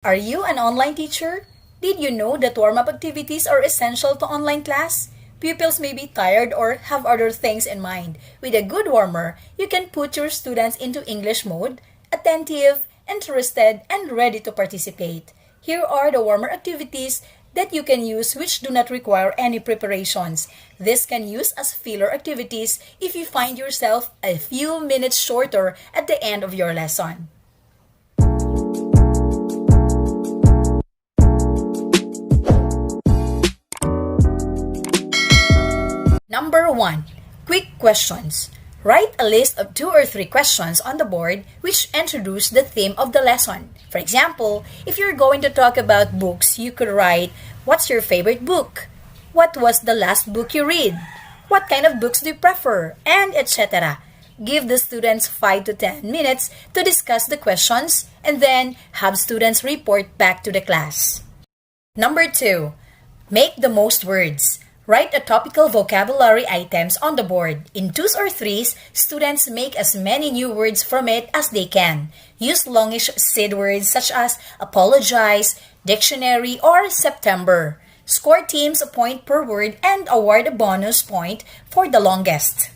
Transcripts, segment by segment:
Are you an online teacher? Did you know that warm-up activities are essential to online class? Pupils may be tired or have other things in mind. With a good warmer, you can put your students into English mode, attentive, interested, and ready to participate. Here are the warmer activities that you can use which do not require any preparations. This can use as filler activities if you find yourself a few minutes shorter at the end of your lesson. Number 1. Quick questions. Write a list of 2 or 3 questions on the board which introduce the theme of the lesson. For example, if you're going to talk about books, you could write, "What's your favorite book? What was the last book you read? What kind of books do you prefer?" And etc. Give the students 5 to 10 minutes to discuss the questions and then have students report back to the class. Number 2. Make the most words. Write a topical vocabulary items on the board. In 2s or 3s, students make as many new words from it as they can. Use longish seed words such as apologize, dictionary, or September. Score teams a point per word and award a bonus point for the longest.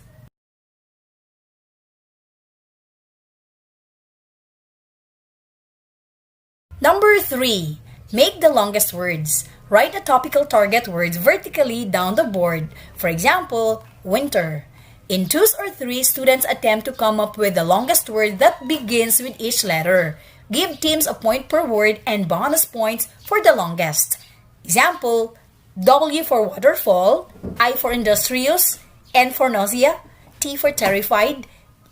Number 3. Make the longest words. Write a topical target words vertically down the board. For example, winter. In 2s or 3s, students attempt to come up with the longest word that begins with each letter. Give teams a point per word and bonus points for the longest. Example, W for waterfall, I for industrious, N for nausea, T for terrified,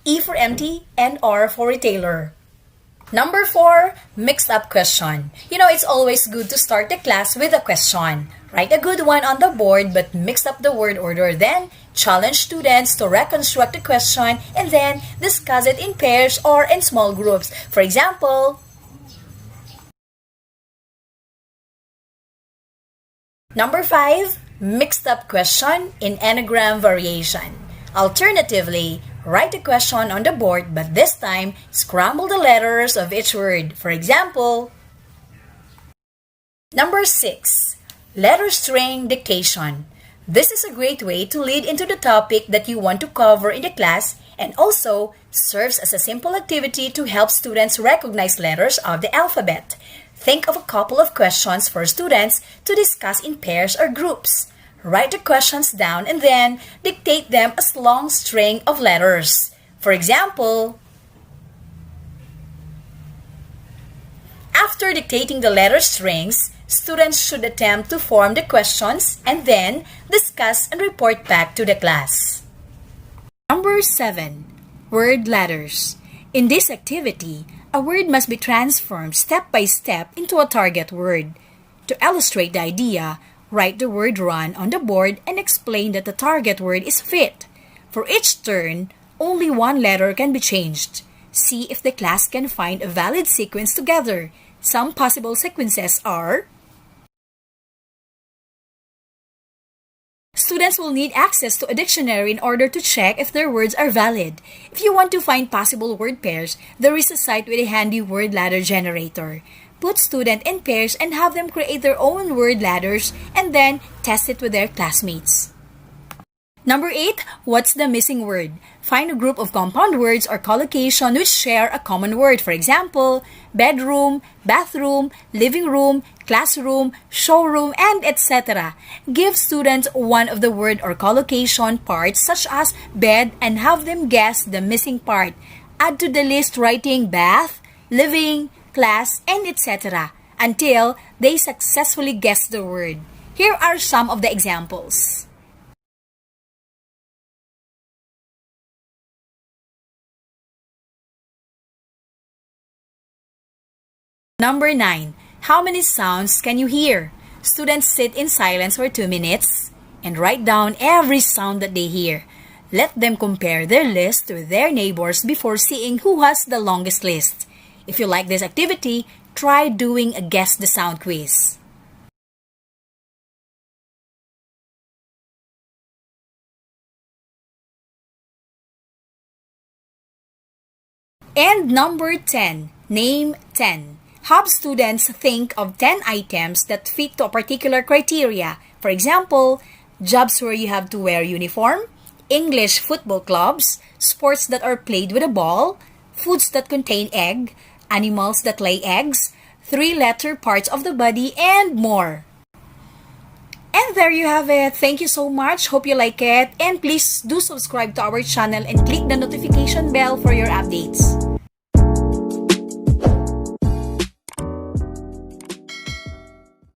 E for empty, and R for retailer. Number 4, mixed up question. It's always good to start the class with a question. Write a good one on the board but mix up the word order. Then, challenge students to reconstruct the question and then discuss it in pairs or in small groups. For example, Number 5, mixed up question in anagram variation. Alternatively, write a question on the board but this time scramble the letters of each word. For example, Number 6, letter string dictation. This is a great way to lead into the topic that you want to cover in the class and also serves as a simple activity to help students recognize letters of the alphabet. Think of a couple of questions for students to discuss in pairs or groups. Write the questions down and then dictate them as long string of letters. For example, after dictating the letter strings, students should attempt to form the questions and then discuss and report back to the class. Number 7. Word letters. In this activity, a word must be transformed step by step into a target word. To illustrate the idea, write the word run on the board and explain that the target word is fit. For each turn, only one letter can be changed. See if the class can find a valid sequence together. Some possible sequences are: students will need access to a dictionary in order to check if their words are valid. If you want to find possible word pairs, there is a site with a handy word ladder generator. Put students in pairs and have them create their own word ladders and then test it with their classmates. Number 8, what's the missing word? Find a group of compound words or collocation which share a common word. For example, bedroom, bathroom, living room, classroom, showroom, and etc. Give students one of the word or collocation parts such as bed and have them guess the missing part. Add to the list writing bath, living, class, and etc. until they successfully guess the word. Here are some of the examples. Number 9. How many sounds can you hear? Students sit in silence for 2 minutes and write down every sound that they hear. Let them compare their list with their neighbors before seeing who has the longest list. If you like this activity, try doing a guess the sound quiz. And number 10, name 10. Have students think of 10 items that fit to a particular criteria. For example, jobs where you have to wear uniform, English football clubs, sports that are played with a ball, foods that contain egg, animals that lay eggs, three-letter parts of the body, and more. And there you have it. Thank you so much. Hope you like it. And please do subscribe to our channel and click the notification bell for your updates.